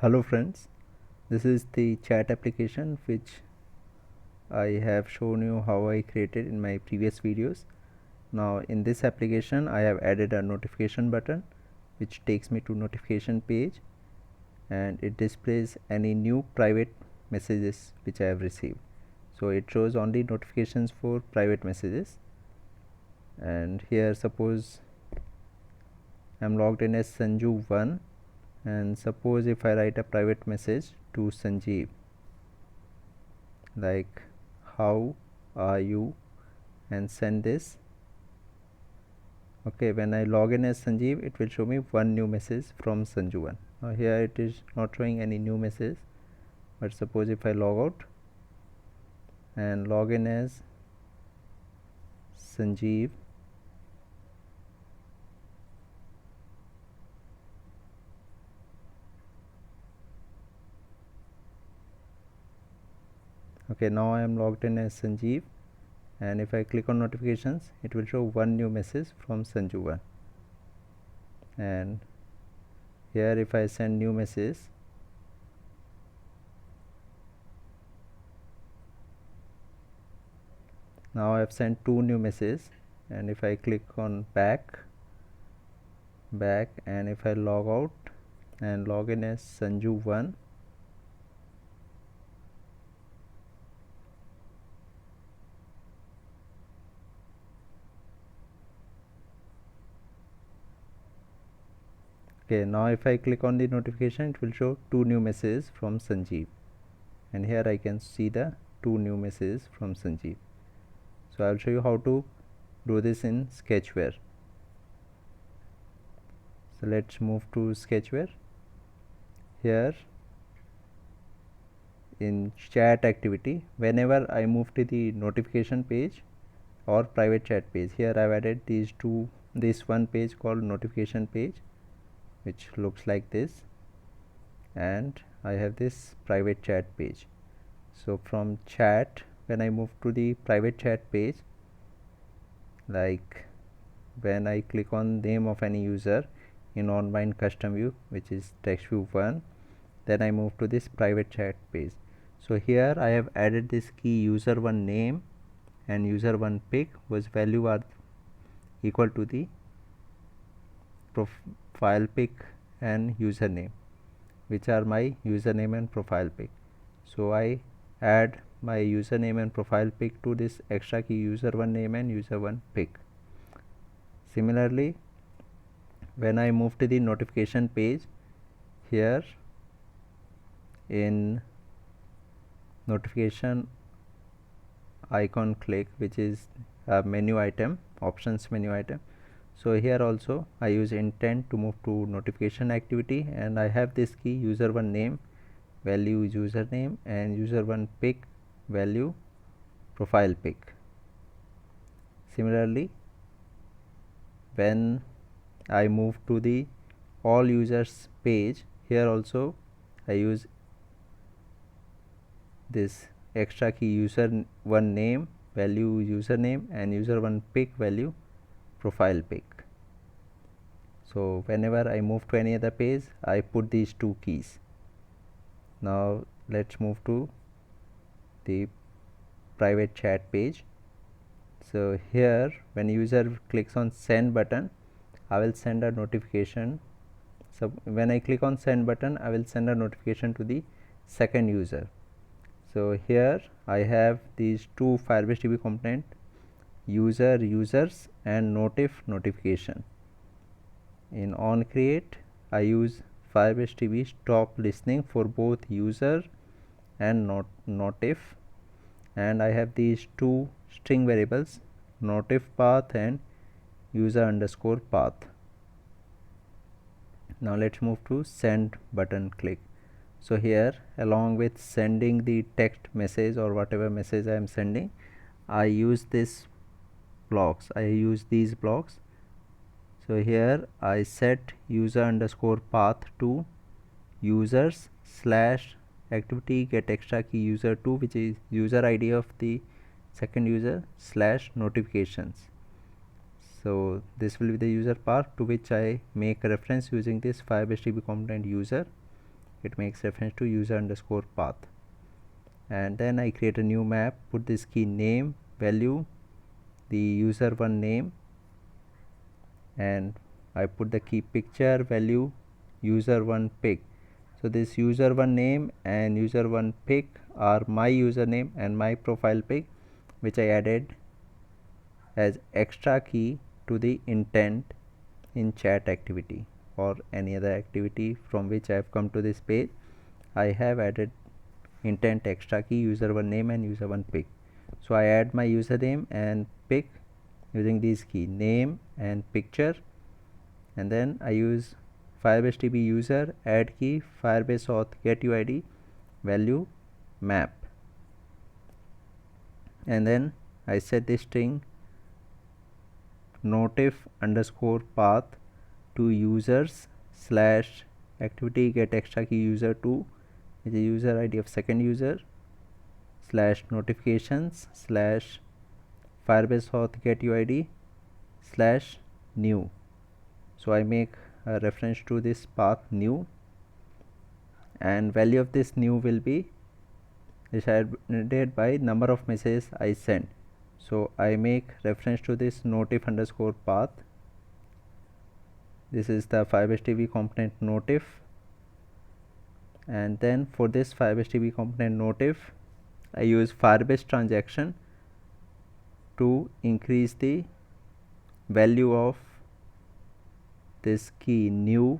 Hello friends, this is the chat application which I have shown you how I created in my previous videos. Now in this application I have added a notification button which takes me to notification page, and it displays any new private messages which I have received. So it shows only notifications for private messages, and here suppose I am logged in as Sanju1, and suppose if I write a private message to Sanjeev like how are you and send this. Okay, when I log in as Sanjeev, it will show me one new message from Sanju1. Now here it is not showing any new message, but suppose if I log out and log in as Sanjeev, okay, now I am logged in as Sanjeev, and if I click on notifications, it will show one new message from Sanju1. And here if I send new message, now I have sent two new messages, and if I click on back, and if I log out and log in as Sanju1, okay, now if I click on the notification, it will show two new messages from Sanjeev, and here I can see the two new messages from Sanjeev. So I'll show you how to do this in Sketchware. So let's move to Sketchware. Here in chat activity, whenever I move to the notification page or private chat page, here I've added this one page called notification page, which looks like this, and I have this private chat page. So from chat, when I move to the private chat page, like when I click on name of any user in online custom view, which is text view 1, then I move to this private chat page. So here I have added this key user1 name and user1 pic, whose value are equal to the profile pic and username, which are my username and profile pic. So I add my username and profile pic to this extra key user1 name and user1 pic. Similarly, when I move to the notification page, here in notification icon click, which is a menu item, options menu item. So here also I use intent to move to notification activity, and I have this key user1 name value username and user1 pic value profile pic. Similarly, when I move to the all users page, here also I use this extra key user1 name value username and user1 pic value profile pic. So whenever I move to any other page, I put these two keys. Now let's move to the private chat page. So here when user clicks on send button, I will send a notification. So when I click on send button, I will send a notification to the second user. So here I have these two Firebase DB component, user users and notification. In on create, I use Firebase DB stop listening for both user and notif, and I have these two string variables, notif path and user underscore path. Now let's move to send button click. So here, along with sending the text message or whatever message I am sending, I use these blocks. So here I set user underscore path to users slash activity get extra key user2, which is user ID of the second user slash notifications. So this will be the user path to which I make a reference using this Firebase DB component user, it makes reference to user underscore path. And then I create a new map, put this key name value, the user one name, and I put the key picture value user one pic. So this user one name and user one pic are my username and my profile pic, which I added as extra key to the intent in chat activity or any other activity from which I have come to this page. I have added intent extra key user one name and user one pic. So I add my username and pic using these key name and picture, and then I use Firebase DB user add key Firebase auth get UID value map, and then I set the string notif underscore path to users slash activity get extra key user 2 is a user ID of second user slash notifications slash Firebase auth get UID slash new. So I make a reference to this path new, and value of this new will be decided by number of messages I send. So I make reference to this notif underscore path. This is the Firebase DB component notif, and then for this Firebase DB component notif I use Firebase transaction to increase the value of this key new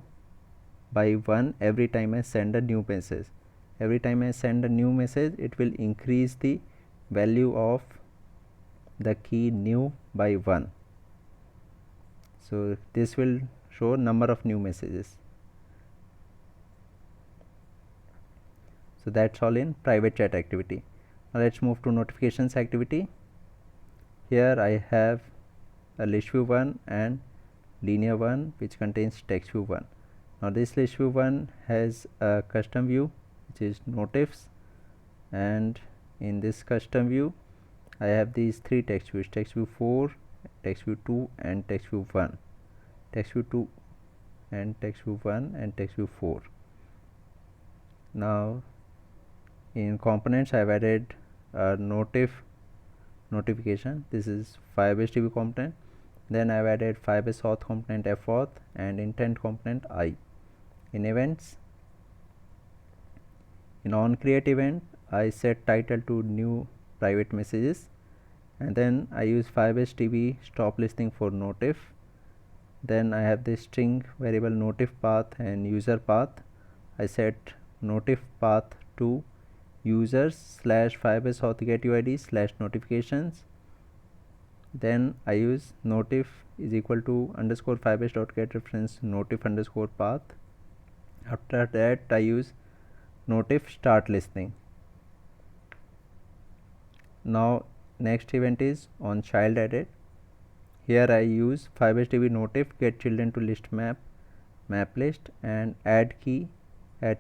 by 1 every time I send a new message. Every time I send a new message, it will increase the value of the key new by 1. So this will show number of new messages. So that's all in private chat activity. Now let's move to notifications activity. Here I have a list view 1 and linear 1 which contains text view 1. Now this list view 1 has a custom view which is notifs, and in this custom view I have these three text views: text view 4, text view 2 and text view 1. Text view 2 and text view 1 and text view 4. Now in components I have added a notification. This is Firebase DB component. Then I have added Firebase auth component fauth and intent component I. In events, in on create event I set title to new private messages, and then I use Firebase DB stop listening for notif. Then I have this string variable notif path and user path. I set notif path to users slash Firebase auth get UID slash notifications. Then I use notif is equal to underscore Firebase dot get reference notif underscore path. After that I use notif start listening. Now next event is on child added. Here I use Firebase DB notif get children to list map list and add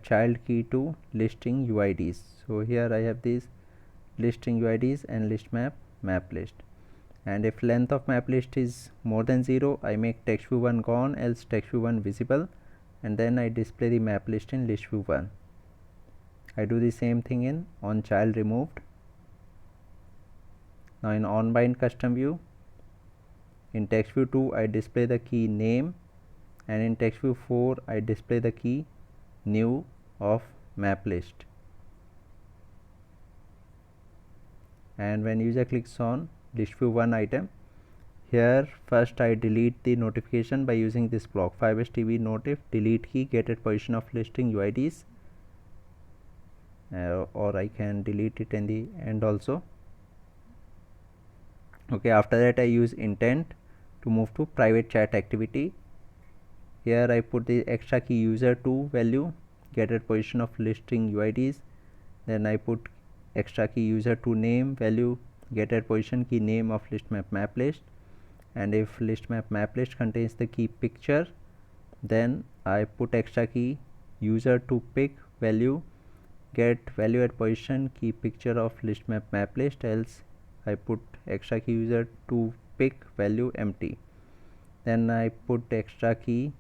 child key to listing UIDs. So here I have these listing UIDs and list map list, and if length of map list is more than 0 I make text view 1 gone else text view 1 visible, and then I display the map list in list view 1. I do the same thing in on child removed. Now in on bind custom view, in text view 2 I display the key name, and in text view 4 I display the key new of map list. And when user clicks on list view 1 item, here first I delete the notification by using this block Firebase DB notif delete key get at position of listing UIDs, or I can delete it in the end also. Okay, after that I use intent to move to private chat activity. Here I put the extra key user 2 value get at position of listing UIDs. Then I put extra key user 2 name value get at position key name of list map list, and if list map list contains the key picture, then I put extra key user 2 pic value get value at position key picture of list map list, else I put extra key user 2 pic value empty. Then I put extra key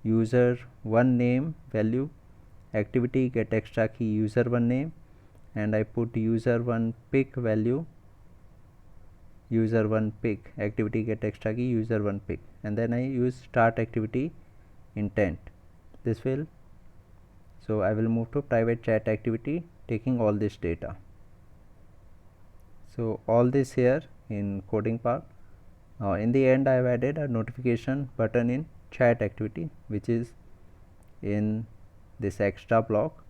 user 1 name value activity get extra key user1 name, and I put user1 pick value user1 pick, activity get extra key user1 pick, and then I use start activity intent. This will, so I will move to private chat activity taking all this data. So all this here in coding part. In the end I have added a notification button in chat activity, which is in this extra block.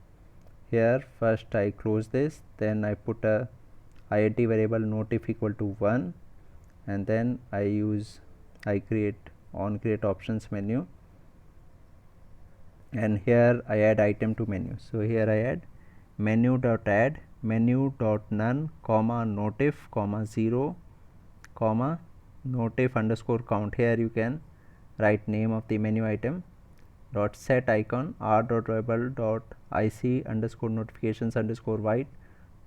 Here first I close this, then I put a int variable notif equal to 1, and then I create create options menu, and here I add item to menu. So here I add menu.add menu.none comma notif comma 0 comma notif underscore count. Here you can write name of the menu item. Dot set icon r.variable dot ic underscore notifications underscore white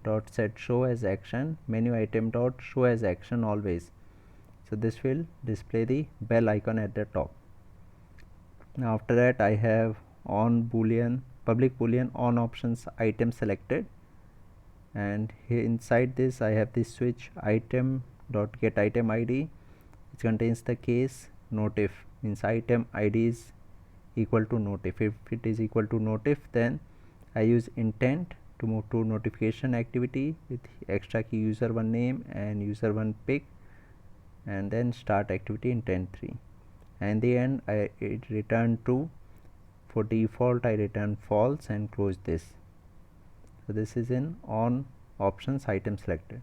dot set show as action menu item dot show as action always. So this will display the bell icon at the top. Now after that I have on boolean public boolean on options item selected, and here inside this I have the switch item dot get item id, which contains the case notif, means item id is equal to notif. If it is equal to notif, then I use intent to move to notification activity with extra key user1 name and user1 pick, and then start activity intent 3, and in the end it returned true. For default I return false and close this. So this is in on options item selected.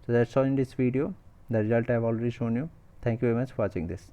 So that's all in this video. The result I have already shown you. Thank you very much for watching this.